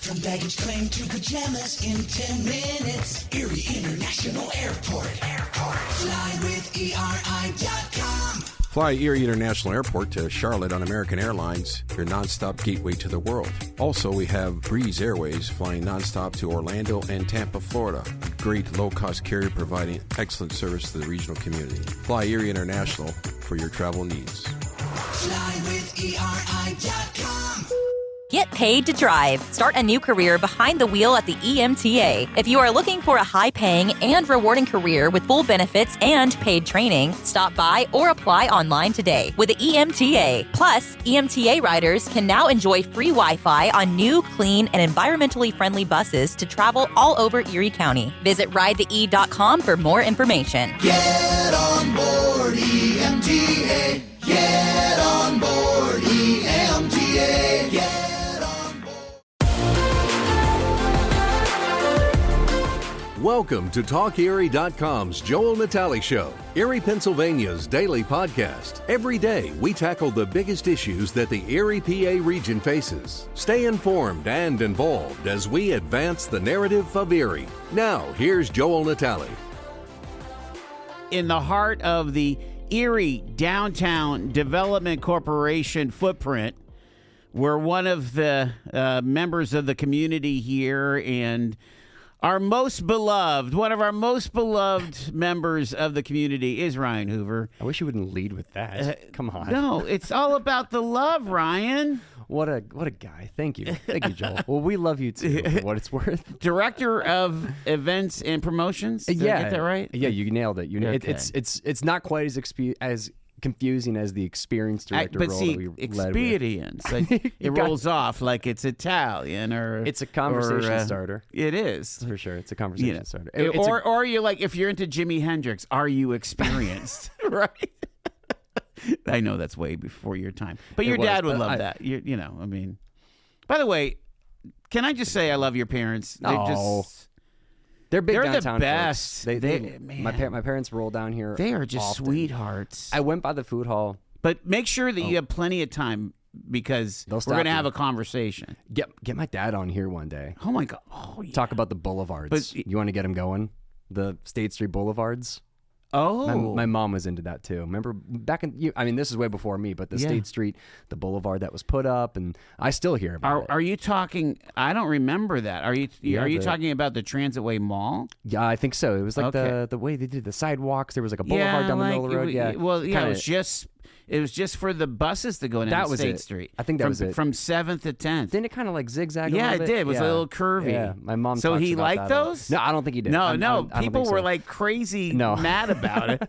From baggage claim to pajamas in 10 minutes. Erie International Airport. Fly with ERI.com. Fly Erie International Airport to Charlotte on American Airlines, your nonstop gateway to the world. Also, we have Breeze Airways flying nonstop to Orlando and Tampa, Florida. A great low-cost carrier providing excellent service to the regional community. Fly Erie International for your travel needs. Fly with ERI.com. Get paid to drive. Start a new career behind the wheel at the EMTA. If you are looking for a high-paying and rewarding career with full benefits and paid training, stop by or apply online today with the EMTA. Plus, EMTA riders can now enjoy free Wi-Fi on new, clean, and environmentally friendly buses to travel all over Erie County. Visit ridethee.com for more information. Get on board EMTA. Get on board EMTA. Get Welcome to TalkErie.com's Joel Natale Show, Erie, Pennsylvania's daily podcast. Every day, we tackle the biggest issues that the Erie PA region faces. Stay informed and involved as we advance the narrative of Erie. Now, here's Joel Natale. In the heart of the Erie Downtown Development Corporation footprint, we're one of the members of the community here, and one of our most beloved members of the community is Ryan Hoover. I wish you wouldn't lead with that. Come on. No, it's all about the love, Ryan. What a guy. Thank you. Thank you, Joel. Well, we love you too, for what it's worth. Director of Events and Promotions? Did I get that right? Yeah, you nailed it. Okay. It's not quite as confusing as the experience director role that we experience. Like, it rolls off like it's Italian or it's a conversation starter. It is for sure. It's a conversation starter. Or you're like, if you're into Jimi Hendrix, are you experienced? Right. I know that's way before your time, but your dad would love that. I mean. By the way, can I just say I love your parents? They're big They're downtown the best. Man. My parents roll down here. They are just often. sweethearts. I went by the food hall. But make sure that you have plenty of time because we're going to have a conversation. Get my dad on here one day. Oh, my God. Oh, yeah. Talk about the boulevards. But you want to get him going? The State Street boulevards? Oh. My mom was into that too. Remember back in, this is way before me, but the State Street, the boulevard that was put up, and I still hear about it. Are you talking, I don't remember that. Are you talking about the Transitway Mall? Yeah, I think so. It was like the way they did the sidewalks. There was like a boulevard down the middle of the road. It was just for the buses to go down State Street. I think that was it. From 7th to 10th. Didn't it kind of like zigzag Yeah, a it little bit? did. It was a little curvy. Yeah, my mom So talks he about liked that those? No, I don't think he did. No, I people don't were think so. like crazy mad about it.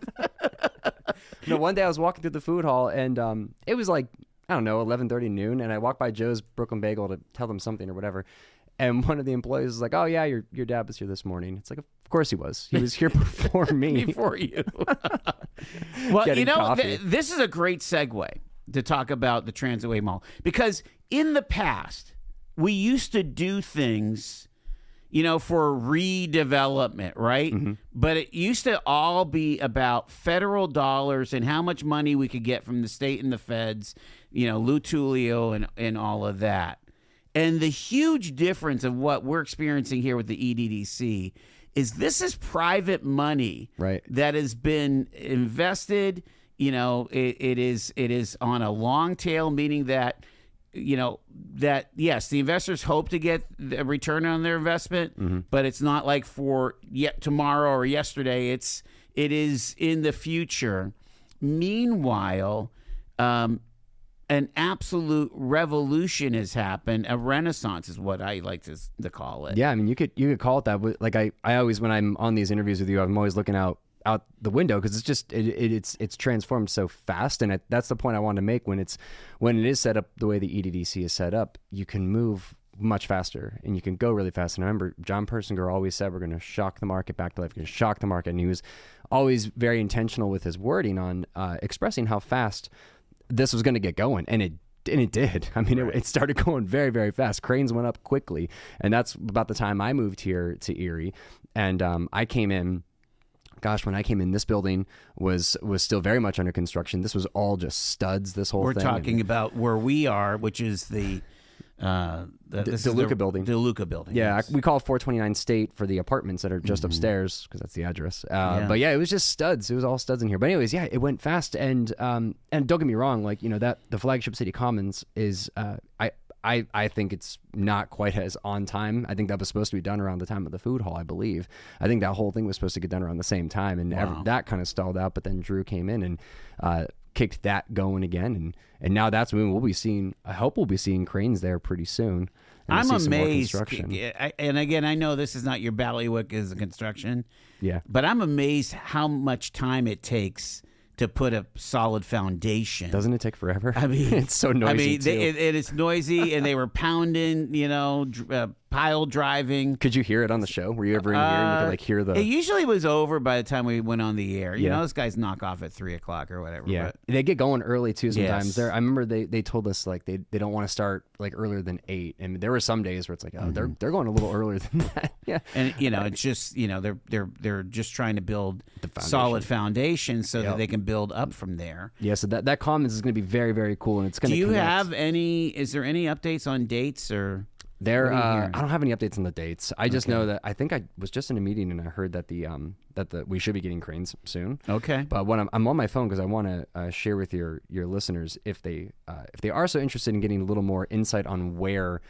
No, one day I was walking through the food hall, and it was like, I don't know, 11:30 noon, and I walked by Joe's Brooklyn Bagel to tell them something or whatever. And one of the employees was like, "Oh yeah, your dad was here this morning." It's like, of course he was. He was here before me. Before you. Well, this is a great segue to talk about the Transitway Mall, because in the past we used to do things, for redevelopment, right? Mm-hmm. But it used to all be about federal dollars and how much money we could get from the state and the feds, Lou Tullio and all of that. And the huge difference of what we're experiencing here with the EDDC is this is private money that has been invested. It is on a long tail, meaning that, yes, the investors hope to get a return on their investment, but it's not like for tomorrow or yesterday. It is in the future. Meanwhile, an absolute revolution has happened. A renaissance is what I like to call it. Yeah, I mean, you could call it that. Like I always, when I'm on these interviews with you, I'm always looking out the window because it's just it's transformed so fast, and that's the point I want to make. When it is set up the way the EDDC is set up, you can move much faster and you can go really fast. And I remember John Persinger always said, we're going to shock the market back to life, we're going to shock the market, and he was always very intentional with his wording on expressing how fast this was going to get going, and it did. I mean, it started going very, very fast. Cranes went up quickly, and that's about the time I moved here to Erie. And I came in. Gosh, when I came in, this building was still very much under construction. This was all just studs. This whole thing. We're talking about where we are, which is the The Luca building. The Luca building. Yeah, yes. we call it 429 State for the apartments that are just upstairs because that's the address. But yeah, it was just studs. It was all studs in here. But anyways, yeah, it went fast. And don't get me wrong, like, you know, that the Flagship City Commons is I think it's not quite as on time. I think that was supposed to be done around the time of the food hall, I believe. I think that whole thing was supposed to get done around the same time, and that kind of stalled out. But then Drew came in and kicked that going again, and now that's when we'll be seeing. I hope we'll be seeing cranes there pretty soon. I'm amazed. And again, I know this is not your ballywick as a construction. Yeah, but I'm amazed how much time it takes to put a solid foundation. Doesn't it take forever? I mean, it's so noisy. I mean, too. It's noisy, and they were pounding, you know, pile driving. Could you hear it on the show? Were you ever in here and you could like hear the? It usually was over by the time we went on the air. You know, those guys knock off at 3:00 or whatever. Yeah, but they get going early too sometimes. Yes. I remember they told us like they don't want to start like earlier than 8, and there were some days where it's like they're going a little earlier than that. Yeah, and you know it's just they're just trying to build solid foundation so that they can build up from there. Yeah, so that Commons is going to be very, very cool, and it's going to. Do you have any? Is there any updates on dates or? I don't have any updates on the dates. I just know that I think I was just in a meeting and I heard that we should be getting cranes soon. Okay. But when I'm on my phone because I want to share with your listeners if they are so interested in getting a little more insight on where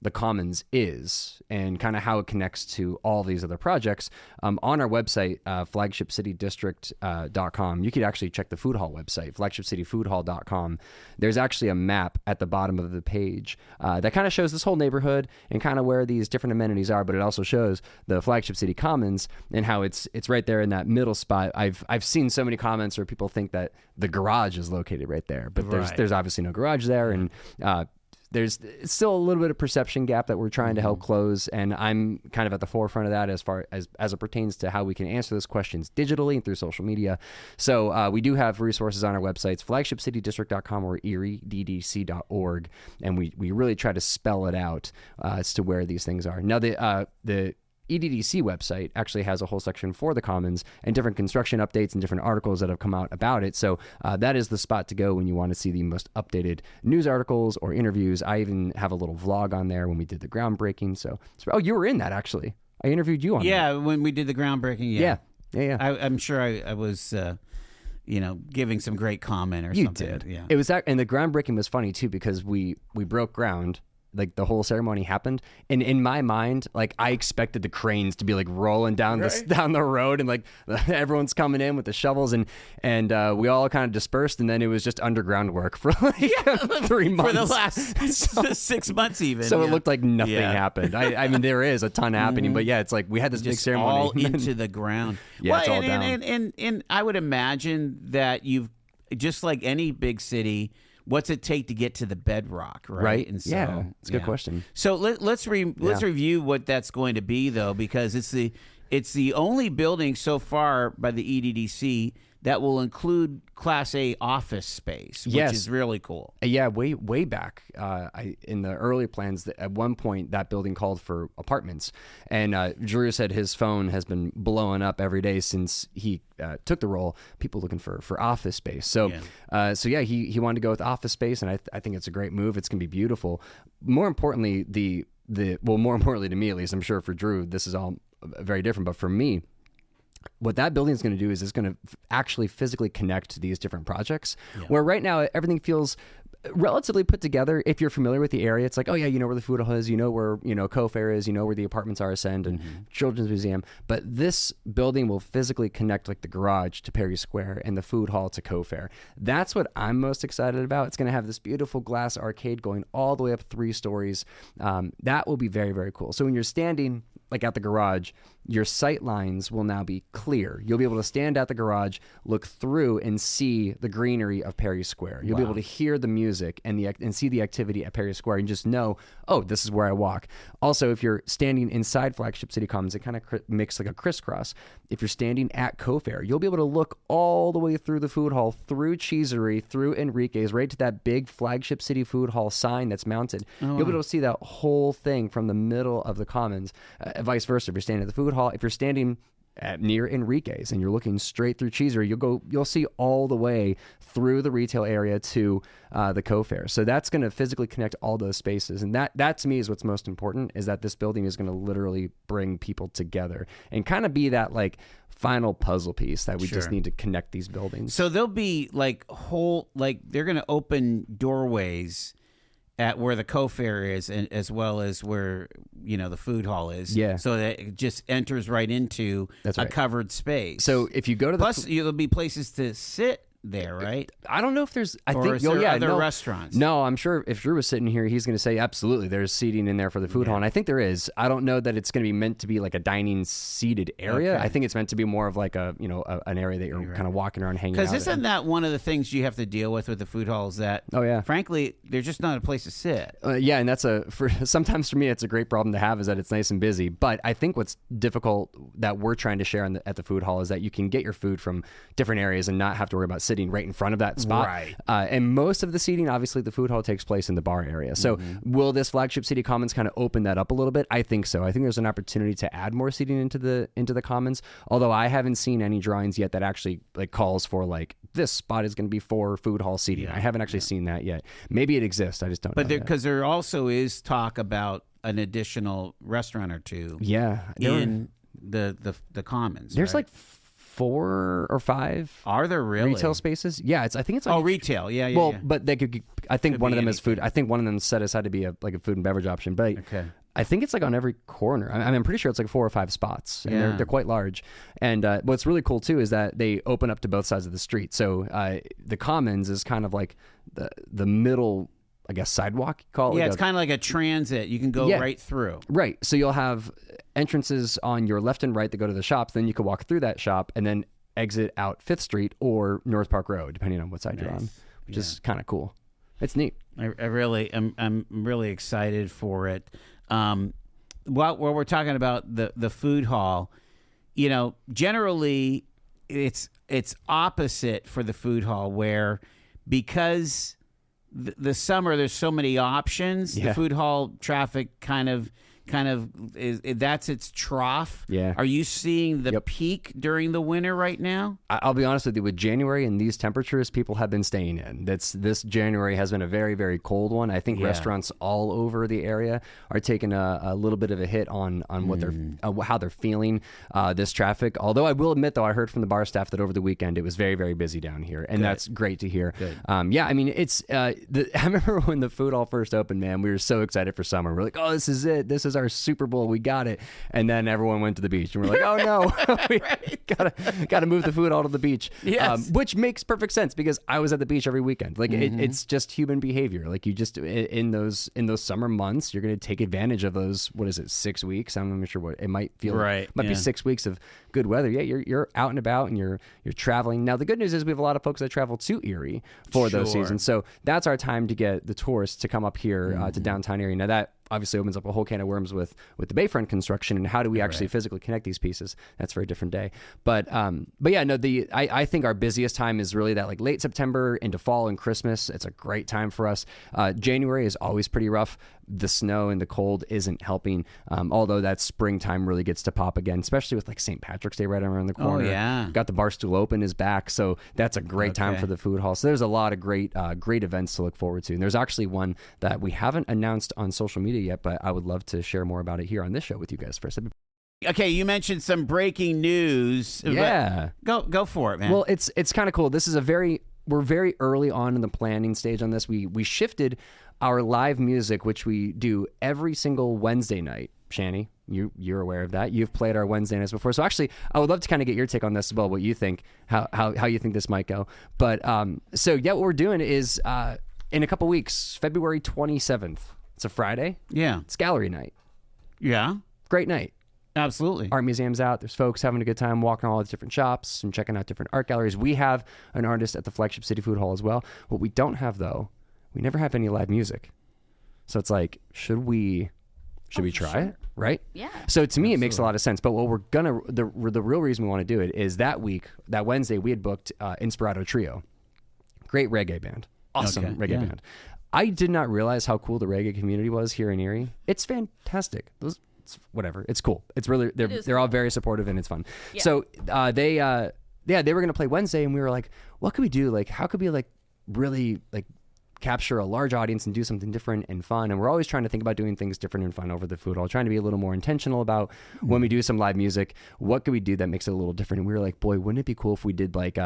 the Commons is and kind of how it connects to all these other projects. On our website, flagshipcitydistrict.com, you could actually check the food hall website, flagshipcityfoodhall.com. There's actually a map at the bottom of the page that kind of shows this whole neighborhood and kind of where these different amenities are, but it also shows the Flagship City Commons and how it's right there in that middle spot. I've seen so many comments where people think that the garage is located right there, but there's obviously no garage there, and there's still a little bit of perception gap that we're trying to help close, and I'm kind of at the forefront of that as far as it pertains to how we can answer those questions digitally and through social media. So we do have resources on our websites, flagshipcitydistrict.com or ERIEDDC.org, and we really try to spell it out as to where these things are. Now, the EDDC website actually has a whole section for the Commons and different construction updates and different articles that have come out about it. So that is the spot to go when you want to see the most updated news articles or interviews. I even have a little vlog on there when we did the groundbreaking. So you were in that actually. I interviewed you on that. Yeah, when we did the groundbreaking. Yeah. I'm sure I was, giving some great comment or something. You did. Yeah. It was that, and the groundbreaking was funny too because we broke ground. Like the whole ceremony happened, and in my mind, like I expected the cranes to be like rolling down the road, and like everyone's coming in with the shovels, and we all kind of dispersed, and then it was just underground work for like 3 months for the last 6 months even. So it looked like nothing happened. I mean, there is a ton happening, but yeah, it's like we had this just big ceremony all into the ground. Yeah, it's all down. And I would imagine that you've just like any big city. What's it take to get to the bedrock, right? And so, yeah, it's a good question. So let's review what that's going to be, though, because it's the only building so far by the EDDC that will include Class A office space, which is really cool. Yeah, way back in the early plans, at one point that building called for apartments, and Drew said his phone has been blowing up every day since he took the role. People looking for office space. So he wanted to go with office space, and I think it's a great move. It's gonna be beautiful. More importantly, more importantly to me at least, I'm sure for Drew this is all very different, but for me, what that building is going to do is it's going to actually physically connect to these different projects, where right now everything feels relatively put together. If you're familiar with the area, it's like, oh yeah, you know where the food hall is, you know where Co-Fair is, you know where the apartments are, Ascend and Children's Museum. But this building will physically connect like the garage to Perry Square and the food hall to Co-Fair. That's what I'm most excited about. It's going to have this beautiful glass arcade going all the way up 3 stories. That will be very, very cool. So when you're standing like at the garage, your sight lines will now be clear. You'll be able to stand at the garage, look through, and see the greenery of Perry Square. You'll be able to hear the music and see the activity at Perry Square and just know, oh, this is where I walk. Also, if you're standing inside Flagship City Commons, it kind of makes like a crisscross. If you're standing at Co-Fair, you'll be able to look all the way through the food hall, through Cheesery, through Enrique's, right to that big Flagship City Food Hall sign that's mounted. You'll be able to see that whole thing from the middle of the Commons. Vice versa, if you're standing at the food hall, if you're standing near Enrique's, and you're looking straight through Cheesery, you'll see all the way through the retail area to the co-fair. So that's going to physically connect all those spaces, and that to me is what's most important, is that this building is going to literally bring people together and kind of be that like final puzzle piece that we just need to connect these buildings. So there'll be like they're going to open doorways at where the co-fair is, and as well as where the food hall is. Yeah. So that it just enters right into a covered space. So if you go to plus there'll be places to sit there, right? I don't know if there's. Other restaurants. No, I'm sure if Drew was sitting here, he's going to say absolutely. There's seating in there for the food hall, and I think there is. I don't know that it's going to be meant to be like a dining seated area. Okay. I think it's meant to be more of like an area that you're kind of walking around, hanging out. Because isn't that one of the things you have to deal with the food halls? That frankly, they're just not a place to sit. And that's sometimes for me, it's a great problem to have, is that it's nice and busy. But I think what's difficult that we're trying to share at the food hall is that you can get your food from different areas and not have to worry about sitting right in front of that spot. Right. And most of the seating, obviously, the food hall takes place in the bar area. So will this Flagship City Commons kind of open that up a little bit? I think so. I think there's an opportunity to add more seating into the Commons. Although I haven't seen any drawings yet that actually like calls for like this spot is going to be for food hall seating. I haven't actually seen that yet. Maybe it exists. I just don't know. But because there also is talk about an additional restaurant or two. Yeah. In the Commons. There's like 4 or 5. Are there really retail spaces? Yeah, I think it's like retail. Yeah. Well, but they could. I think one of them is food. I think one of them set aside to be a food and beverage option. But I think it's like on every corner. I'm pretty sure it's like 4 or 5 spots, and they're quite large. And what's really cool too is that they open up to both sides of the street. So the Commons is kind of like the middle, I guess, sidewalk, you call it. Yeah, it's kind of like a transit. You can go right through. Right. So you'll have entrances on your left and right that go to the shops. Then you can walk through that shop and then exit out 5th Street or North Park Road, depending on what side you're on, which is kind of cool. It's neat. I'm really excited for it. While we're talking about the food hall, generally it's opposite for the food hall, where because the summer there's so many options, the food hall traffic kind of that's its trough. Yeah. Are you seeing the peak during the winter right now? I'll be honest with you, with January and these temperatures, people have been staying in. This January has been a very, very cold one. I think restaurants all over the area are taking a little bit of a hit on what they're how they're feeling this traffic. Although I will admit, though, I heard from the bar staff that over the weekend it was very, very busy down here, and that's great to hear. I mean, it's I remember when the food hall first opened, man, we were so excited for summer. We're like, oh, this is it. This is our Super Bowl. We got it. And then everyone went to the beach, and we're like, oh no, we gotta move the food all to the beach. Yes. Which makes perfect sense, because I was at the beach every weekend. Like it's just human behavior. Like you just in those summer months, you're gonna take advantage of those. What is it? 6 weeks? I'm not even sure what it might feel. Right. Might be 6 weeks of good weather. Yeah, you're out and about, and you're traveling. Now the good news is we have a lot of folks that travel to Erie for those seasons. So that's our time to get the tourists to come up here to downtown Erie. Now that obviously opens up a whole can of worms with the Bayfront construction, and how do we actually physically connect these pieces? That's a very different day. But yeah, no, I think our busiest time is really that like late September into fall and Christmas. It's a great time for us. January is always pretty rough. The snow and the cold isn't helping, although that springtime really gets to pop again, especially with like St. Patrick's Day right around the corner. Oh, yeah. Got the Barstool Open is back, so that's a great time for the food hall. So there's a lot of great events to look forward to. And there's actually one that we haven't announced on social media yet, but I would love to share more about it here on this show with you guys first. Okay, you mentioned some breaking news. Yeah. Go for it, man. Well, it's kind of cool. This is we're very early on in the planning stage on this. We shifted our live music, which we do every single Wednesday night. Shani, you're aware of that. You've played our Wednesday nights before. So actually, I would love to kind of get your take on this as well, what you think, how you think this might go. But so yeah, what we're doing is in a couple weeks, February 27th. It's a Friday. Yeah. It's gallery night. Yeah. Great night. Absolutely. Art museum's out. There's folks having a good time walking all the different shops and checking out different art galleries. We have an artist at the Flagship City Food Hall as well. What we don't have, though, we never have any live music. So it's like, should we try it? Right? Yeah. So to me, it makes a lot of sense. But what we're gonna the real reason we want to do it is that Wednesday, we had booked Inspirato Trio, great reggae band, awesome reggae band. I did not realize how cool the reggae community was here in Erie. It's fantastic. it's whatever. It's cool. It's really they're all very supportive and it's fun. Yeah. So they were gonna play Wednesday, and we were like, what could we do? Like, how could we like really like capture a large audience and do something different and fun? And we're always trying to think about doing things different and fun over the food hall, trying to be a little more intentional about when we do some live music, what could we do that makes it a little different? And we were like, boy, wouldn't it be cool if we did like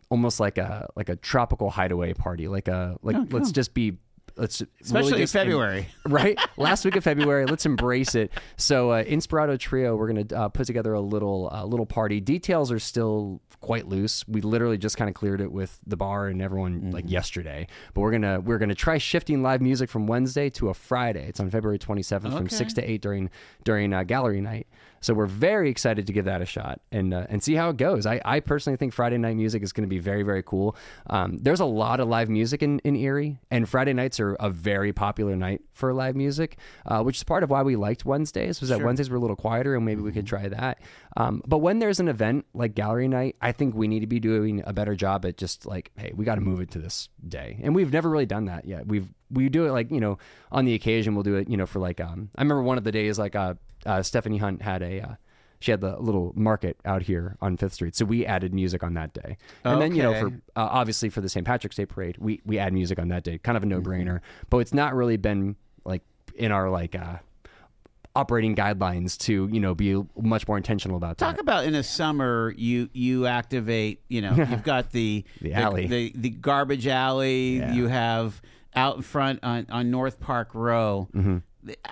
almost like a tropical hideaway party, let's just be. Especially really in February. Right? Last week of February. Let's embrace it. So Inspirato Trio, we're going to put together a little party. Details are still quite loose. We literally just kind of cleared it with the bar and everyone like yesterday. But we're gonna try shifting live music from Wednesday to a Friday. It's on February 27th from 6 to 8 during gallery night. So we're very excited to give that a shot and see how it goes. I personally think Friday night music is going to be very, very cool. There's a lot of live music in Erie, and Friday nights are a very popular night for live music, which is part of why we liked Wednesdays, was that Wednesdays were a little quieter and maybe we could try that. But when there's an event like gallery night, I think we need to be doing a better job at just like, hey, we got to move it to this day. And we've never really done that yet. We do it like, on the occasion we'll do it, for like, I remember one of the days like, Stephanie Hunt had she had the little market out here on 5th Street. So we added music on that day. And then, for obviously for the St. Patrick's Day parade, we add music on that day, kind of a no-brainer. But it's not really been like in our like operating guidelines to, be much more intentional about that. Talk about in the summer, you activate, you've got the alley, the garbage alley, you have out in front on North Park Row.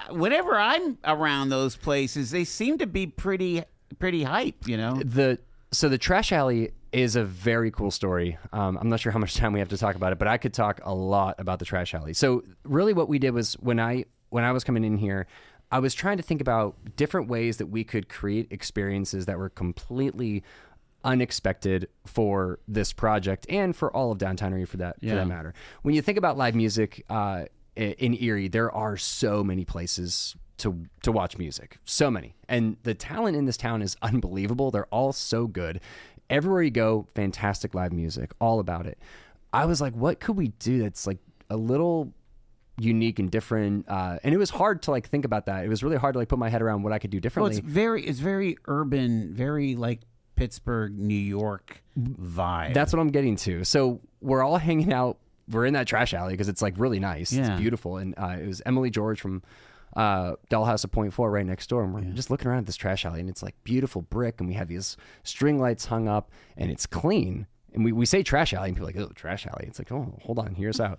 Whenever I'm around those places, they seem to be pretty hype, So the trash alley is a very cool story. I'm not sure how much time we have to talk about it, but I could talk a lot about the trash alley. So really what we did was when I was coming in here, I was trying to think about different ways that we could create experiences that were completely unexpected for this project and for all of downtown Erie for that matter. When you think about live music, in Erie, there are so many places to watch music, so many. And the talent in this town is unbelievable. They're all so good. Everywhere you go, fantastic live music, all about it. I was like, what could we do that's like a little unique and different? And it was hard to like think about that. It was really hard to like put my head around what I could do differently. Well, it's very urban, very like Pittsburgh, New York vibe. That's what I'm getting to. So we're all hanging out. We're in that trash alley because it's like really nice. Yeah. It's beautiful. And it was Emily George from Dollhouse of Point 4 right next door. And we're just looking around at this trash alley and it's like beautiful brick. And we have these string lights hung up and it's clean. And we say trash alley and people are like, oh, trash alley. It's like, oh, hold on, hear us out.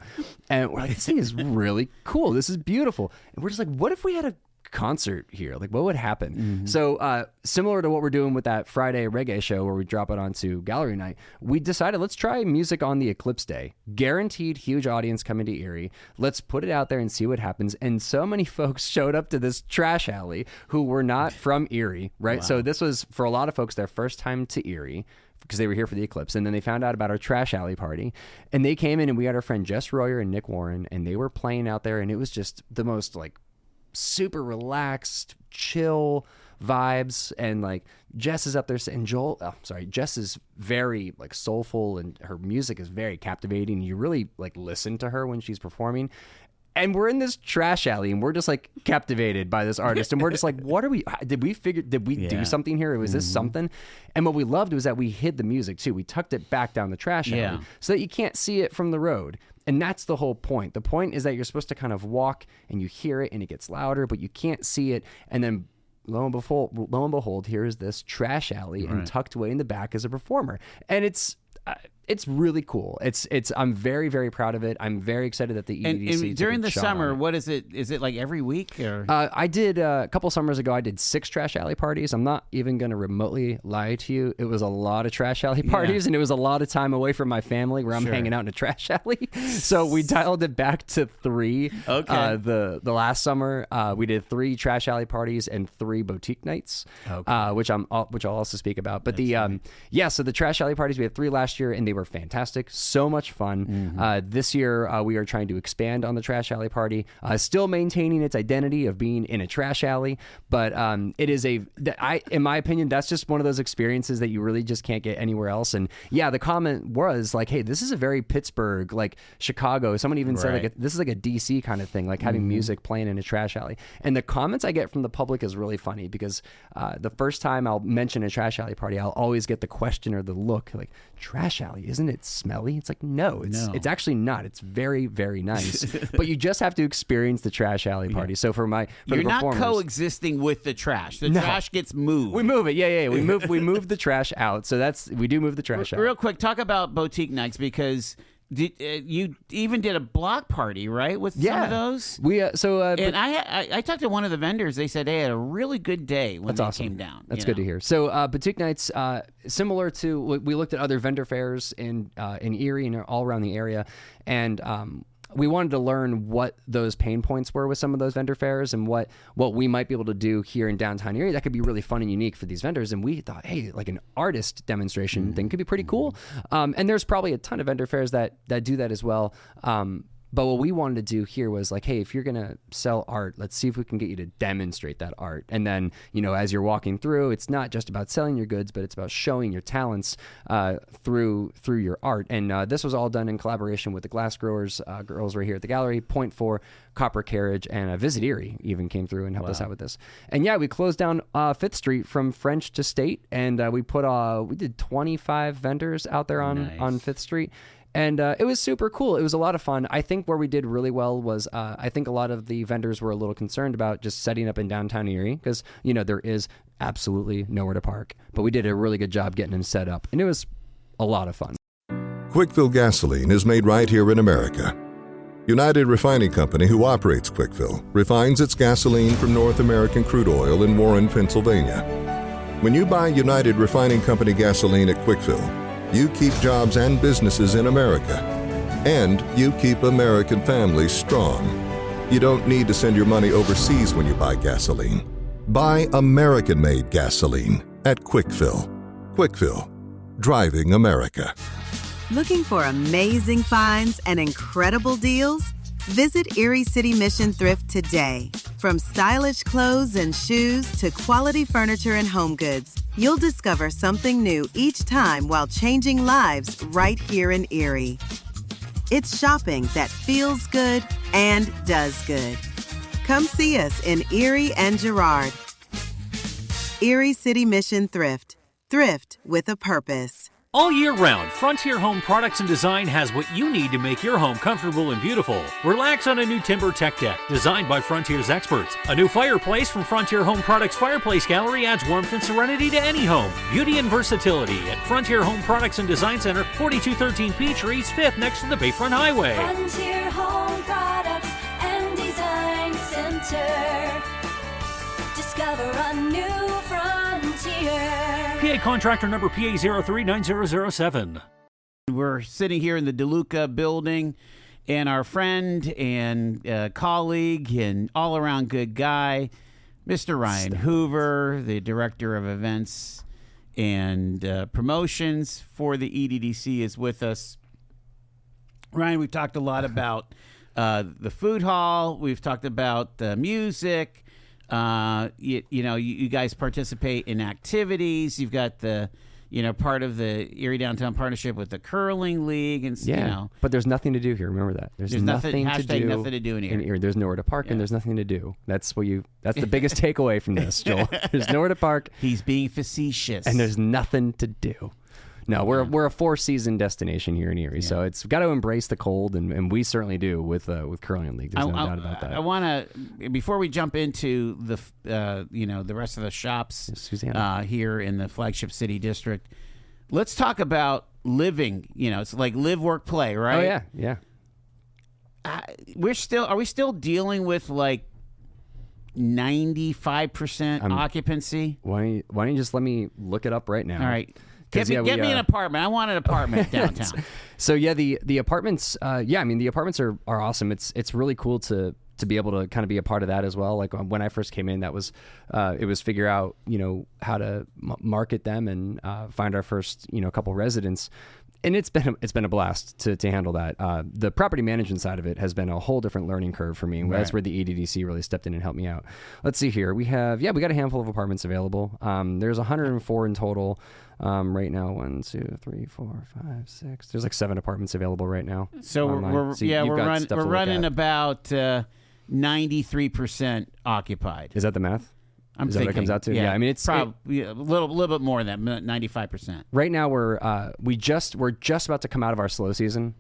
And we're like, this thing is really cool. This is beautiful. And we're just like, what if we had a concert here? Like, what would happen? So similar to what we're doing with that Friday reggae show where we drop it onto gallery night, we decided let's try music on the eclipse day. Guaranteed huge audience coming to Erie. Let's put it out there and see what happens. And so many folks showed up to this trash alley who were not from Erie, right? Wow. So this was for a lot of folks their first time to Erie because they were here for the eclipse. And then they found out about our trash alley party and they came in and we had our friend Jess Royer and Nick Warren and they were playing out there and it was just the most like super relaxed, chill vibes. And like Jess is up there and Jess is very like soulful and her music is very captivating. You really like listen to her when she's performing. And we're in this trash alley and we're just like captivated by this artist. And we're just like, did we do something here? Was this something? And what we loved was that we hid the music too. We tucked it back down the trash alley so that you can't see it from the road. And that's the whole point. The point is that you're supposed to kind of walk and you hear it and it gets louder, but you can't see it. And then lo and behold, here's this trash alley and tucked away in the back is a performer. And it's really cool. I'm very, very proud of it. I'm very excited that the EDDC and during the summer, what is it? Is it like every week? Or? I did a couple summers ago. I did 6 trash alley parties. I'm not even going to remotely lie to you. It was a lot of trash alley parties, and it was a lot of time away from my family where I'm hanging out in a trash alley. So we dialed it back to 3. Okay. The last summer, we did 3 trash alley parties and 3 boutique nights, which I'll also speak about. But so the trash alley parties, we had 3 last year, and they were fantastic. So much fun. This year, we are trying to expand on the Trash Alley Party, still maintaining its identity of being in a trash alley. But it is in my opinion, that's just one of those experiences that you really just can't get anywhere else. And yeah, the comment was like, hey, this is a very Pittsburgh, like Chicago. Someone even said like this is like a DC kind of thing, like having music playing in a trash alley. And the comments I get from the public is really funny because the first time I'll mention a trash alley party, I'll always get the question or the look like, trash alley, isn't it smelly? It's like, no, it's actually not. It's very, very nice. But you just have to experience the trash alley party. So you're not coexisting with the trash. The trash gets moved. We move it. Yeah. We move the trash out. So we do move the trash out. Real quick, talk about boutique nights because you even did a block party, right? With some of those? And I talked to one of the vendors. They said they had a really good day when they came down. That's good to hear. So boutique nights, similar to, we looked at other vendor fairs in Erie and all around the area, and we wanted to learn what those pain points were with some of those vendor fairs and what we might be able to do here in downtown Erie that could be really fun and unique for these vendors. And we thought, hey, like an artist demonstration thing could be pretty cool. And there's probably a ton of vendor fairs that do that as well. But what we wanted to do here was like, hey, if you're going to sell art, let's see if we can get you to demonstrate that art. And then, as you're walking through, it's not just about selling your goods, but it's about showing your talents through your art. And this was all done in collaboration with the Glass Growers, girls right here at the gallery, Point 4, Copper Carriage, and Visit Erie even came through and helped us out with this. And yeah, we closed down 5th Street from French to State, and we did 25 vendors out there on 5th Street. And it was super cool. It was a lot of fun. I think where we did really well was I think a lot of the vendors were a little concerned about just setting up in downtown Erie because, there is absolutely nowhere to park. But we did a really good job getting them set up. And it was a lot of fun. Quickfill gasoline is made right here in America. United Refining Company, who operates Quickfill, refines its gasoline from North American crude oil in Warren, Pennsylvania. When you buy United Refining Company gasoline at Quickfill, you keep jobs and businesses in America, and you keep American families strong. You don't need to send your money overseas when you buy gasoline. Buy American-made gasoline at Quickfill. Quickfill, driving America. Looking for amazing finds and incredible deals? Visit Erie City Mission Thrift today. From stylish clothes and shoes to quality furniture and home goods, you'll discover something new each time while changing lives right here in Erie. It's shopping that feels good and does good. Come see us in Erie and Girard. Erie City Mission Thrift. Thrift with a purpose. All year round, Frontier Home Products and Design has what you need to make your home comfortable and beautiful. Relax on a new timber tech deck designed by Frontier's experts. A new fireplace from Frontier Home Products Fireplace Gallery adds warmth and serenity to any home. Beauty and versatility at Frontier Home Products and Design Center, 4213 Peachtree, 5th next to the Bayfront Highway. Frontier Home Products and Design Center. Discover a new frontier. PA contractor number PA 039007. We're sitting here in the DeLuca building, and our friend and colleague and all-around good guy, Mr. Ryan Hoover, the director of events and promotions for the EDDC, is with us. Ryan, we've talked a lot about the food hall. We've talked about music. You guys participate in activities. You've got the, part of the Erie Downtown Partnership with the Curling League, and but there's nothing to do here. Remember that there's nothing to do. Nothing to do in Erie. There's nowhere to park, and there's nothing to do. That's the biggest takeaway from this, Joel. There's nowhere to park. He's being facetious, and there's nothing to do. No, we're a 4-season destination here in Erie, so it's got to embrace the cold, and we certainly do with Curling League. There's no doubt about that. I want to, before we jump into the the rest of the shops here in the Flagship City District, let's talk about living. It's like live, work, play, right? Oh yeah. Are we still dealing with like 95% occupancy? Why don't you just let me look it up right now? All right. Get me an apartment. I want an apartment downtown. So yeah, the apartments. The apartments are awesome. It's really cool to be able to kind of be a part of that as well. Like when I first came in, that was it was figure out how to market them and find our first couple residents. it's been a blast to handle that. The property management side of it has been a whole different learning curve for me. Right. That's where the EDDC really stepped in and helped me out. Let's see here. We got a handful of apartments available. There's 104 in total. Right now, 1, 2, 3, 4, 5, 6. There's like 7 apartments available right now. So we're running about 93% occupied. Is that the math? I'm Is that thinking, what it comes out to? Yeah, I mean, it's probably a little bit more than that, 95%. Right now, we're just about to come out of our slow season.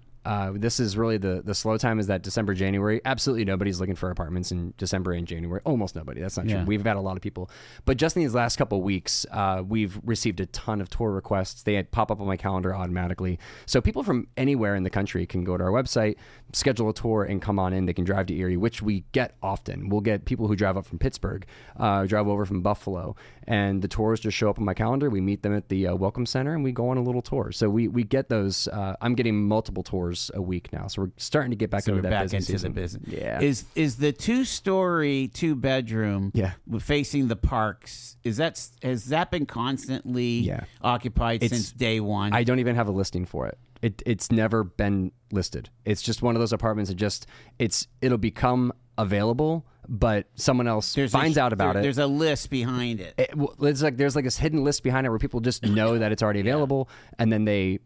This is really the slow time is that December, January. Absolutely nobody's looking for apartments in December and January. Almost nobody. That's not true. We've had a lot of people. But just in these last couple of weeks, we've received a ton of tour requests. They pop up on my calendar automatically. So people from anywhere in the country can go to our website, schedule a tour, and come on in. They can drive to Erie, which we get often. We'll get people who drive up from Pittsburgh, drive over from Buffalo, and the tours just show up on my calendar. We meet them at the Welcome Center, and we go on a little tour. So we get those. I'm getting multiple tours a week now, so we're starting to get back into that business. The business. Yeah. Is the 2-story, 2-bedroom facing the parks? Has that been constantly occupied since day one? I don't even have a listing for it. It's never been listed. It's just one of those apartments that it'll become available, but someone else finds out about it. There's a list behind it. There's like this hidden list behind it where people just know that it's already available, and then they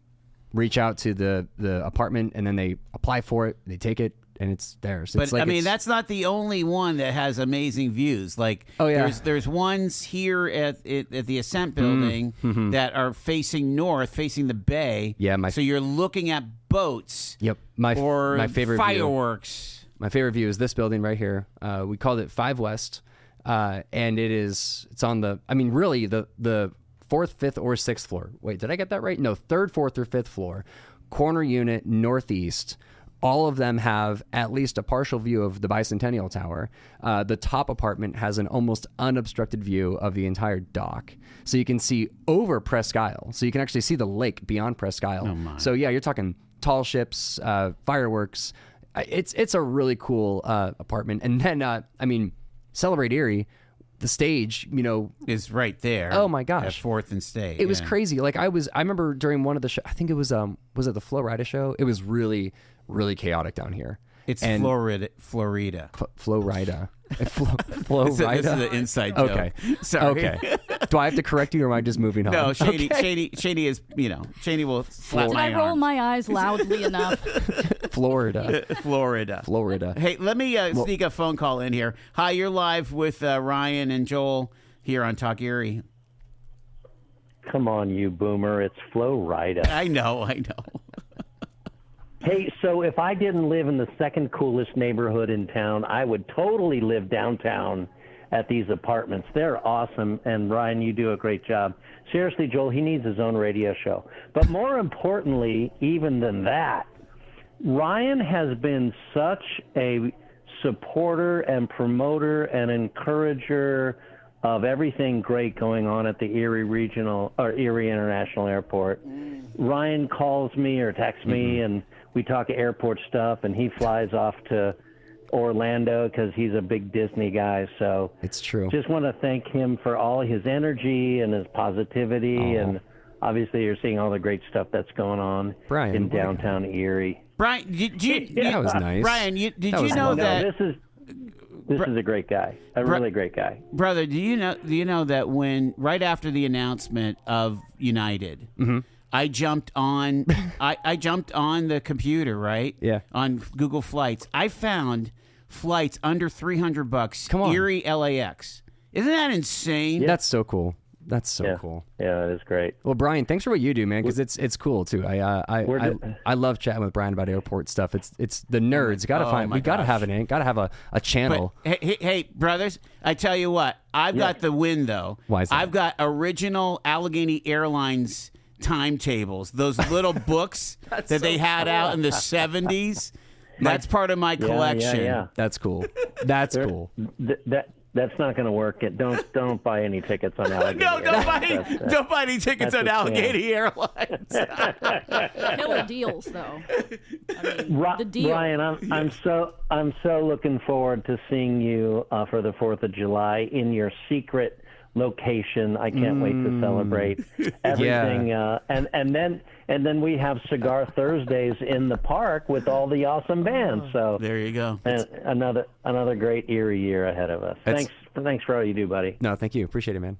reach out to the apartment, and then they apply for it, they take it, and it's theirs. But that's not the only one that has amazing views. Like, there's ones here at the Ascent Building that are facing north, facing the bay. Yeah, so you're looking at boats. Yep, my favorite fireworks. View. My favorite view is this building right here. We called it 5 West, and it's on the 4th, 5th, or 6th floor. Wait, did I get that right? No, 3rd, 4th, or 5th floor. Corner unit, northeast. All of them have at least a partial view of the Bicentennial Tower. The top apartment has an almost unobstructed view of the entire dock. So you can see over Presque Isle. So you can actually see the lake beyond Presque Isle. Oh my. So yeah, you're talking tall ships, fireworks. It's a really cool apartment. And then, Celebrate Erie, the stage, is right there. Oh my gosh, at 4th and State. It was crazy. Like I remember during one of the shows, I think it was it the Florida show? It was really, really chaotic down here. It's Florida. Florida. This is the inside joke. Okay. Sorry. Okay. Do I have to correct you, or am I just moving on? No, Shady is, Shady will slap my arm. Did I roll my eyes loudly enough? Florida. Hey, let me sneak a phone call in here. Hi, you're live with Ryan and Joel here on Talk Erie. Come on, you boomer. It's Florida. I know. Hey, so if I didn't live in the second coolest neighborhood in town, I would totally live downtown at these apartments. They're awesome, and Ryan, you do a great job. Seriously, Joel, he needs his own radio show. But more importantly, even than that, Ryan has been such a supporter and promoter and encourager of everything great going on at the Erie International Airport. Ryan calls me or texts me, and we talk airport stuff, and he flies off to Orlando because he's a big Disney guy. So it's true. Just want to thank him for all his energy and his positivity, and obviously you're seeing all the great stuff that's going on in downtown Erie. Brian, that was nice. Brian, did you know that this is a great guy, really great guy, brother? Do you know that when right after the announcement of United, I jumped on I jumped on the computer, right? Yeah. On Google Flights, I found flights under $300. Come on. Erie LAX. Isn't that insane? Yeah. That's so cool. That's so cool. Yeah, it is great. Well, Brian, thanks for what you do, man, because it's cool too. I love chatting with Brian about airport stuff. It's the nerds. We gotta have a channel. But, hey, brothers, I tell you what, I've got the win though. Why is that? I've got original Allegheny Airlines timetables, those little books that they had out in the 70s. That's part of my collection. Yeah. That's cool. That's cool. That's not going to work. Don't buy any tickets on Allegheny. No, don't buy any tickets on Allegheny Airlines. Killer deals, though. The deal. Ryan, I'm so looking forward to seeing you for the 4th of July in your secret location. I can't wait to celebrate everything. Yeah. And then we have Cigar Thursdays in the park with all the awesome bands. So there you go. And another great Erie year ahead of us. Thanks for all you do, buddy. No, thank you. Appreciate it, man.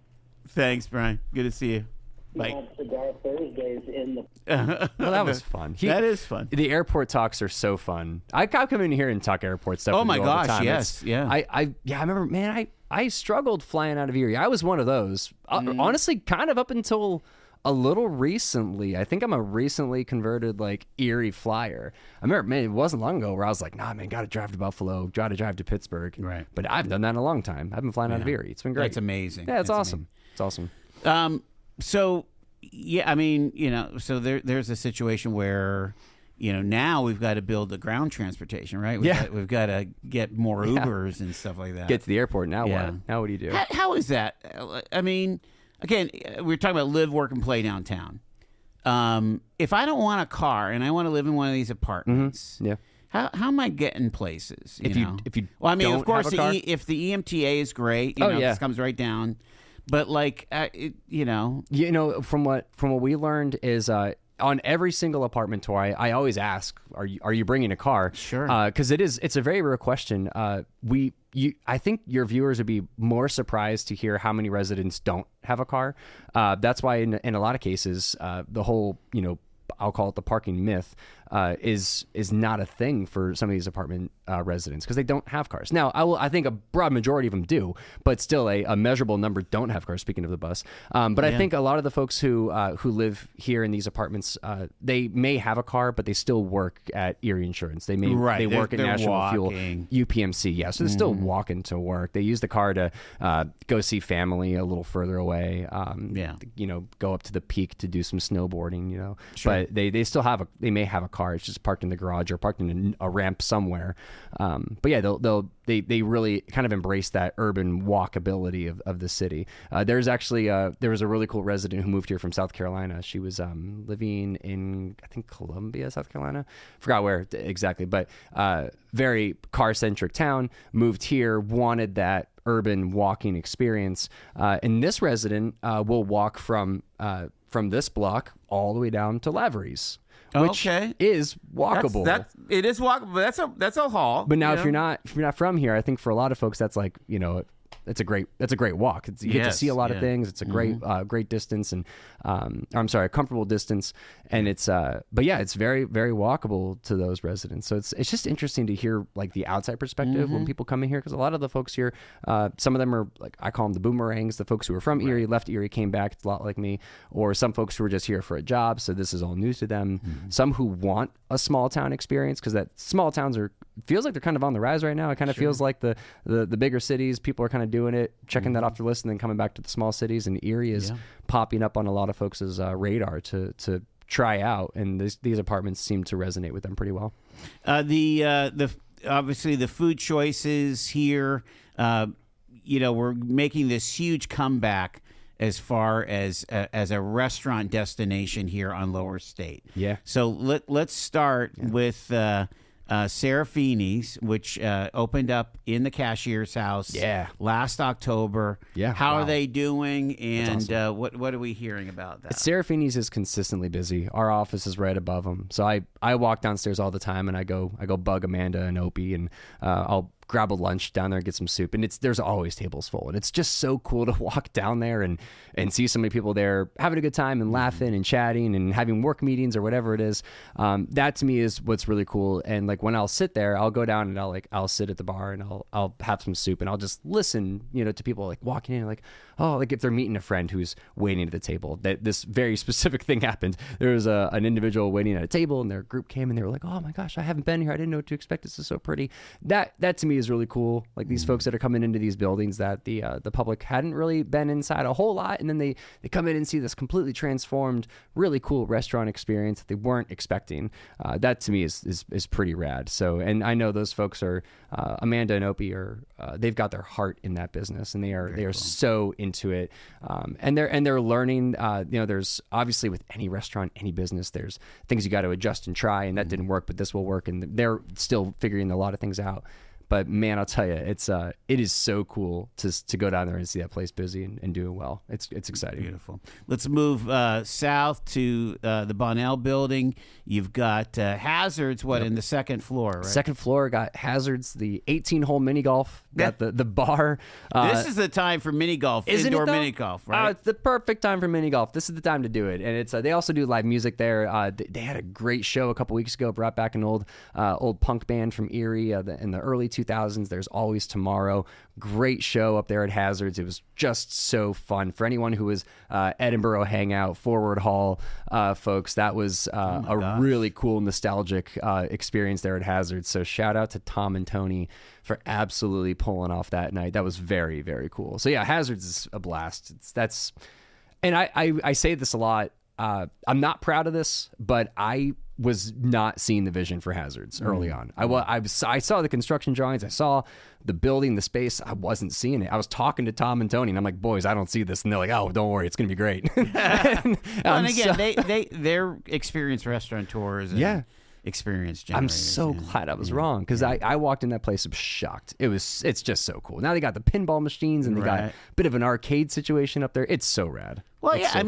Thanks, Brian. Good to see you. Bye. Cigar Thursdays in the. Well, that was fun. That is fun. The airport talks are so fun. I come in here and talk airport stuff. Oh with my you all the gosh, time. yes, yeah. I remember, man. I struggled flying out of Erie. I was one of those. Honestly, kind of up until a little recently. I think I'm a recently converted like Erie flyer. I remember, man, it wasn't long ago where I was like, nah, man, got to drive to Buffalo, got to drive to Pittsburgh. Right. But I've done that in a long time. I've been flying out of Erie. It's been great. It's amazing. Yeah, it's awesome. It's awesome. So, yeah, I mean, so there's a situation where, now we've got to build the ground transportation, right? We've got to get more Ubers and stuff like that. Get to the airport. Now what? Now what do you do? How is that? I mean, again, we're talking about live, work, and play downtown. If I don't want a car and I want to live in one of these apartments, how am I getting places? If you well, I mean, don't of course, have a car? If the EMTA is great, this comes right down. But like, from what we learned is on every single apartment tour, I always ask, are you bringing a car? Sure. Because it's a very rare question. I think your viewers would be more surprised to hear how many residents don't have a car. That's why in a lot of cases, the whole I'll call it the parking myth, is not a thing for some of these apartment residents because they don't have cars. Now, I think a broad majority of them do, but still a measurable number don't have cars, speaking of the bus. But I think a lot of the folks who live here in these apartments, they may have a car, but they still work at Erie Insurance. They work at National Fuel, UPMC. Yeah, so they're still walking to work. They use the car to go see family a little further away. Go up to the peak to do some snowboarding. Sure. But they still they may have a car. It's just parked in the garage or parked in a ramp somewhere. But yeah, they really kind of embrace that urban walkability of the city. There's actually there was a really cool resident who moved here from South Carolina. She was living in, I think, Columbia, South Carolina. Forgot where exactly, but very car-centric town. Moved here, wanted that urban walking experience. And this resident will walk from this block all the way down to Lavery's. Which is walkable. It is walkable. That's a haul. But now, if you're not from here, I think for a lot of folks, that's like it's a great walk. You get to see a lot of things. It's a great distance, and a comfortable distance, and it's but yeah, it's very, very walkable to those residents. So it's just interesting to hear like the outside perspective when people come in here, because a lot of the folks here, some of them are like, I call them the boomerangs, the folks who are from Erie, left Erie, came back. It's a lot like me, or some folks who are just here for a job, so this is all news to them. Some who want a small town experience, because that small towns feels like they're kind of on the rise right now. It kind of feels like the bigger cities, people are kind of doing it, checking that off their list, and then coming back to the small cities. And Erie is popping up on a lot of folks' radar to try out, and these apartments seem to resonate with them pretty well. The obviously the food choices here, we're making this huge comeback as far as a restaurant destination here on Lower State. Yeah. So let's start with Serafini's, which opened up in the cashier's house last October. Yeah. How are they doing? And awesome. What are we hearing about that? Serafini's is consistently busy. Our office is right above them. So I walk downstairs all the time, and I go bug Amanda and Opie, and I'll grab a lunch down there and get some soup, and there's always tables full, and it's just so cool to walk down there and see so many people there having a good time and laughing and chatting and having work meetings or whatever it is. That to me is what's really cool. And like when I'll sit there, I'll go down and I'll sit at the bar and I'll have some soup, and I'll just listen, to people like walking in, like, oh, like if they're meeting a friend who's waiting at the table. That this very specific thing happened. There was an individual waiting at a table, and their group came and they were like, oh my gosh, I haven't been here. I didn't know what to expect. This is so pretty. That to me is really cool. Like these folks that are coming into these buildings that the public hadn't really been inside a whole lot, and then they come in and see this completely transformed, really cool restaurant experience that they weren't expecting. That to me is pretty rad. So, and I know those folks are Amanda and Opie are they've got their heart in that business, and they are cool. So into it, and they're learning. There's obviously with any restaurant, any business, there's things you got to adjust and try, and that didn't work, but this will work, and they're still figuring a lot of things out. But man, I'll tell you, it is so cool to go down there and see that place busy and doing well. It's exciting. Beautiful. Let's move south to the Bonnell Building. You've got Hazards. In the second floor, right? Second floor got Hazards, the 18-hole mini golf. Got the bar. This is the time for mini golf, indoor mini golf, right? It's the perfect time for mini golf. This is the time to do it, and it's they also do live music there. They had a great show a couple weeks ago. Brought back an old punk band from Erie in the early 2000s. There's Always Tomorrow. Great show up there at Hazards. It was just so fun for anyone who was Edinburgh Hangout, Forward Hall folks. That was a really cool, nostalgic experience there at Hazards. So shout out to Tom and Tony for absolutely pulling off that night. That was very, very cool. So yeah, Hazards is a blast. And I say this a lot. I'm not proud of this, but I was not seeing the vision for Hazards early on. I saw the construction drawings. I saw the building, the space. I wasn't seeing it. I was talking to Tom and Tony, and I'm like, boys, I don't see this. And they're like, oh, don't worry. It's going to be great. and again, they're experienced restaurateurs. And experience generators. I'm so glad I was wrong, because I walked in that place, and was shocked. It's just so cool. Now they got the pinball machines, and they got a bit of an arcade situation up there. It's so rad. Well, it's cool.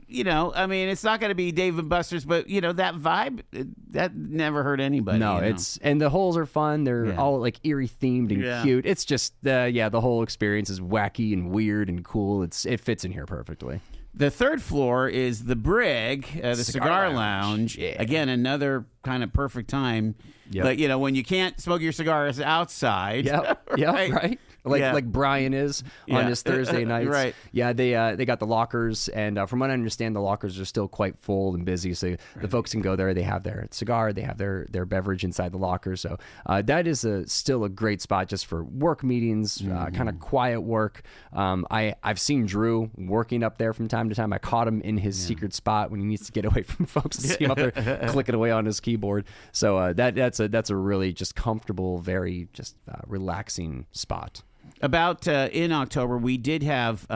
It's not going to be Dave & Buster's, but that vibe, that never hurt anybody. No, and the holes are fun. They're all like Erie themed and cute. It's just the whole experience is wacky and weird and cool. It fits in here perfectly. The third floor is the Brig, the cigar lounge. Yeah. Again, another kind of perfect time. Yep. But, when you can't smoke your cigars outside. Right? Like Brian is on his Thursday nights. Right. Yeah, they got the lockers, and from what I understand, the lockers are still quite full and busy. So the folks can go there. They have their cigar, they have their beverage inside the locker. So that is still a great spot just for work meetings, kind of quiet work. I've seen Drew working up there from time to time. I caught him in his secret spot when he needs to get away from folks. To see him up there clicking away on his keyboard. So that's a really just comfortable, very just relaxing spot. About in October, we did have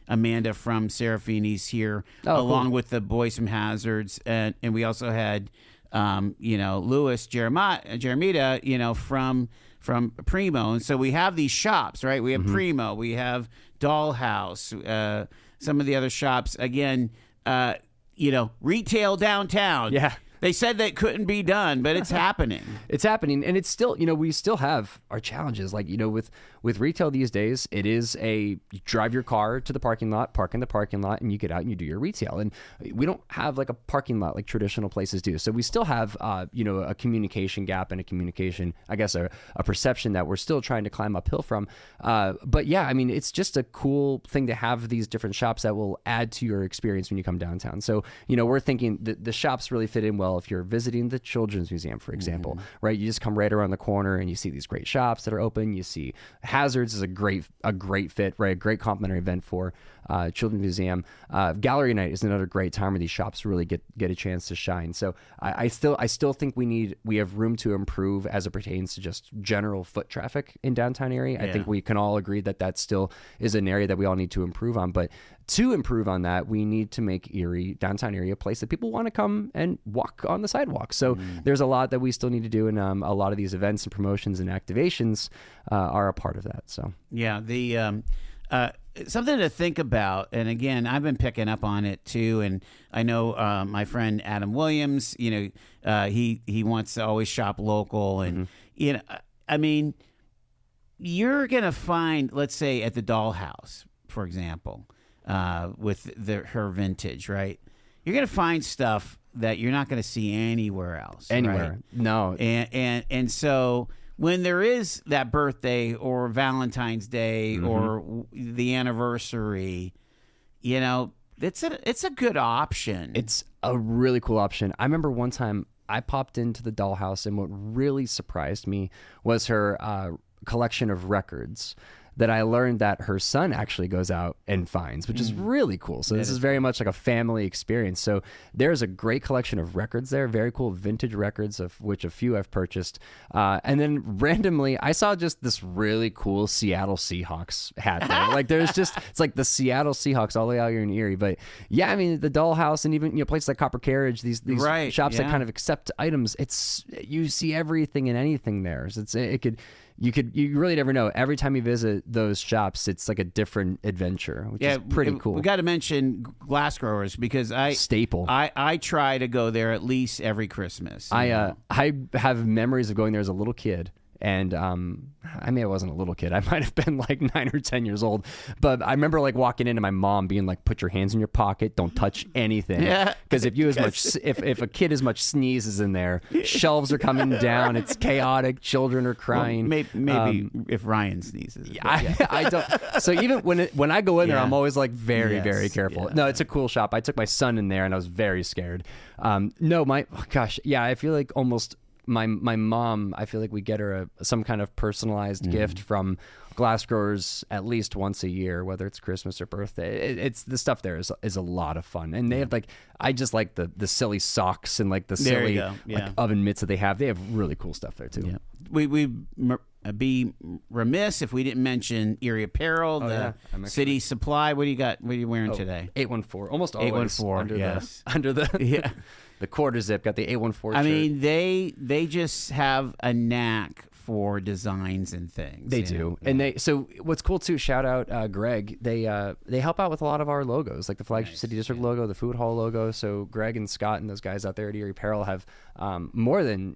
Amanda from Serafini's here, along with the boys from Hazards, and we also had Louis Jeremita, from Primo, and so we have these shops, right? We have Primo, we have Dollhouse, some of the other shops. Again, retail downtown. Yeah. They said that couldn't be done, but it's happening. It's happening, and it's still, we still have our challenges. Like, with retail these days, it is you drive your car to the parking lot, park in the parking lot, and you get out and you do your retail. And we don't have like a parking lot like traditional places do. So we still have, a communication gap and a communication, I guess, a perception that we're still trying to climb uphill from. But yeah, I mean, it's just a cool thing to have these different shops that will add to your experience when you come downtown. So, we're thinking the shops really fit in well if you're visiting the Children's Museum, for example, right? You just come right around the corner and you see these great shops that are open. You see Hazards is a great fit, right? A great complimentary event for Children's Museum. Gallery Night is another great time where these shops really get a chance to shine. So I still think we have room to improve as it pertains to just general foot traffic in downtown Erie. I think we can all agree that still is an area that we all need to improve on. But to improve on that, we need to make downtown Erie, a place that people want to come and walk on the sidewalk. So there's a lot that we still need to do, and a lot of these events and promotions and activations are a part of that. So the something to think about, and again, I've been picking up on it too, and I know my friend Adam Williams, he wants to always shop local, and I mean, you're gonna find, let's say at the Dollhouse, for example, with her vintage, right? You're gonna find stuff that you're not gonna see anywhere else. Right? No. And so when there is that birthday or Valentine's Day or the anniversary, it's a good option. It's a really cool option. I remember one time I popped into the Dollhouse, and what really surprised me was her collection of records that I learned that her son actually goes out and finds, which is really cool. So this is very much like a family experience. So there's a great collection of records there, very cool vintage records, of which a few I've purchased. And then randomly, I saw just this really cool Seattle Seahawks hat there. Like there's just, it's like the Seattle Seahawks all the way out here in Erie. But yeah, I mean, the Dollhouse and even, places like Copper Carriage, these shops that kind of accept items, you see everything and anything there. So you really never know. Every time you visit those shops, it's like a different adventure, which is pretty cool. We got to mention Glass Growers because I try to go there at least every Christmas. I have memories of going there as a little kid. And I mean, I wasn't a little kid. I might have been like 9 or 10 years old. But I remember like walking in and my mom being like, "Put your hands in your pocket. Don't touch anything." Yeah. Because if a kid as much sneezes in there, shelves are coming down. It's chaotic. Children are crying. Well, maybe if Ryan sneezes. I don't. So even when I go in there, I'm always like very careful. Yeah. No, it's a cool shop. I took my son in there and I was very scared. I feel like almost. My mom, I feel like we get her some kind of personalized gift from Glass Growers at least once a year, whether it's Christmas or birthday. It's the stuff there is a lot of fun, and they have like, I just like the silly socks and like the silly like oven mitts that they have. They have really cool stuff there too. Yeah. We'd be remiss if we didn't mention Erie Apparel, the City Supply. What do you got? What are you wearing today? 814, almost always 814. Under the the quarter zip, got the 814 I mean, they just have a knack for designs and things. They do. And so what's cool too, shout out Greg, they help out with a lot of our logos, like the Flagship City District logo, the Food Hall logo. So Greg and Scott and those guys out there at Erie Apparel have more than,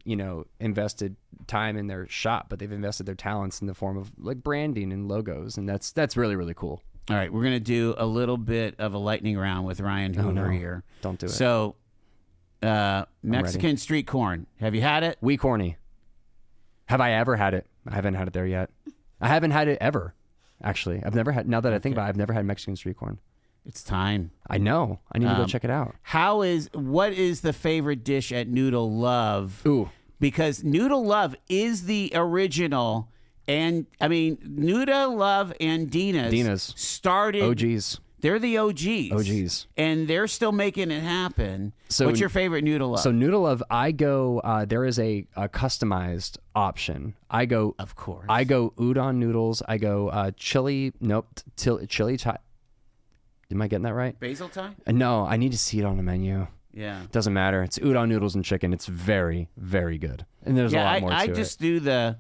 invested time in their shop, but they've invested their talents in the form of like branding and logos. And that's really, really cool. All right. We're going to do a little bit of a lightning round with Ryan Hoover here. Don't do it. So Mexican street corn. Have you had it? Wee corny. Have I ever had it? I haven't had it there yet. I haven't had it ever, actually. I've never had, now that I think about it, I've never had Mexican street corn. It's time. I know. I need to go check it out. What is the favorite dish at Noodle Love? Ooh. Because Noodle Love is the original, and I mean, Noodle Love and Dina's started. OGs. They're the OGs. And they're still making it happen. So, what's your favorite Noodle Love? So Noodle Love, I go, there is a customized option. Of course. I go udon noodles. I go chili Thai. Am I getting that right? Basil Thai? No, I need to see it on the menu. Yeah. Doesn't matter. It's udon noodles and chicken. It's very, very good. And there's a lot more to it. I just do the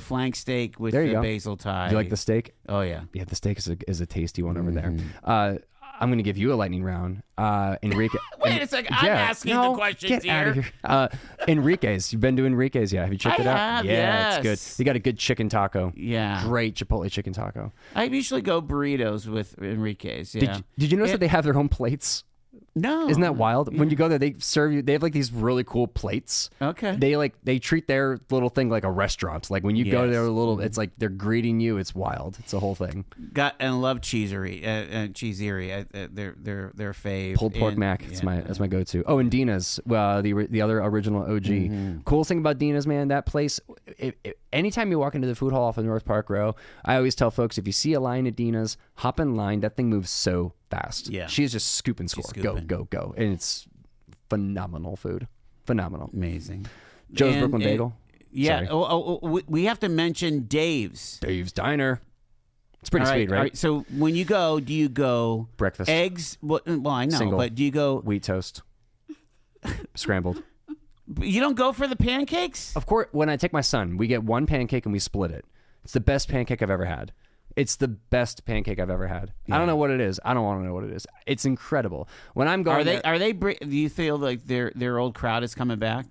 flank steak with the basil Thai. Do you like the steak? Oh yeah. Yeah, the steak is a tasty one over there. I'm going to give you a lightning round. Enrique. Wait a second. I'm asking the questions get out of here. Enrique's. You've been to Enrique's yet? Have you checked it out? Have, yeah, it's good. You got a good chicken taco. Yeah. Great Chipotle chicken taco. I usually go burritos with Enrique's. Yeah. Did you notice that they have their own plates? No. Isn't that wild? Yeah. When you go there, they serve you. They have like these really cool plates. Okay. They treat their little thing like a restaurant. Like when you go there, it's like they're greeting you. It's wild. It's a whole thing. And love Cheesery. Their fave. Pulled pork mac. That's my go-to. Oh, and Dina's. The other original OG. Coolest thing about Dina's, man, that place. Anytime you walk into the food hall off of North Park Row, I always tell folks, if you see a line at Dina's, hop in line. That thing moves so fast. Yeah. She's just scoop and score. Go. And it's phenomenal food. Phenomenal. Amazing. Joe's Brooklyn Bagel. Yeah. We have to mention Dave's. Dave's Diner. It's pretty sweet, right? All right? So when you go, do you go breakfast, eggs? Well, I know, single. But do you go wheat toast, scrambled? You don't go for the pancakes? Of course. When I take my son, we get one pancake and we split it. It's the best pancake I've ever had. It's the best pancake I've ever had. Yeah. I don't know what it is. I don't want to know what it is. It's incredible. When I'm going, do you feel like their old crowd is coming back?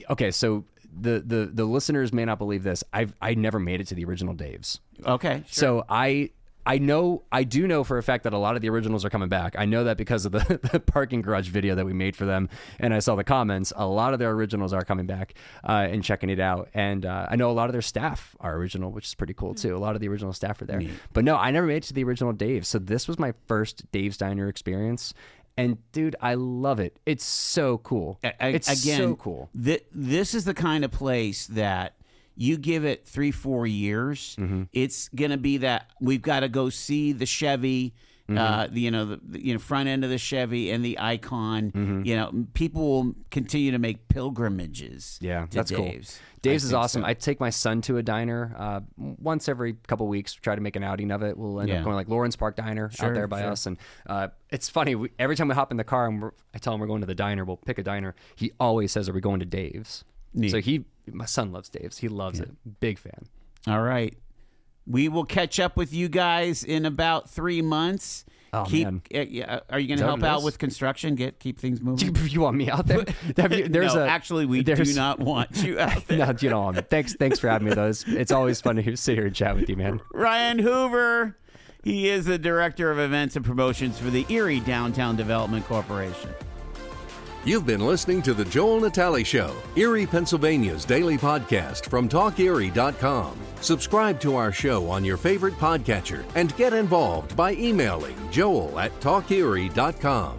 Okay, so the listeners may not believe this. I never made it to the original Dave's. Okay, sure. So I do know for a fact that a lot of the originals are coming back. I know that because of the parking garage video that we made for them, and I saw the comments. A lot of their originals are coming back and checking it out, and I know a lot of their staff are original, which is pretty cool too. A lot of the original staff are there. Neat. But no, I never made it to the original Dave's, so this was my first Dave's Diner experience. And dude, I love it. It's so cool. So cool. This is the kind of place that You give it 3-4 years, it's going to be that we've got to go see the Chevy, the front end of the Chevy and the Icon. People will continue to make pilgrimages. Yeah, to that's Dave's. Cool. Dave's is awesome. So. I take my son to a diner once every couple weeks. Try to make an outing of it. We'll end up going like Lawrence Park Diner out there by us. And it's funny. Every time we hop in the car and I tell him we're going to the diner, we'll pick a diner. He always says, "Are we going to Dave's?" Neat. So my son loves Dave's. He loves it. Big fan. All right. We will catch up with you guys in about 3 months. Oh, man. Are you going to help out with construction? Keep things moving? You want me out there? Actually, we do not want you out there. No, you don't want me. Thanks for having me, though. It's always fun to sit here and chat with you, man. Ryan Hoover. He is the Director of Events and Promotions for the Erie Downtown Development Corporation. You've been listening to The Joel Natale Show, Erie, Pennsylvania's daily podcast from TalkErie.com. Subscribe to our show on your favorite podcatcher and get involved by emailing joel@TalkErie.com.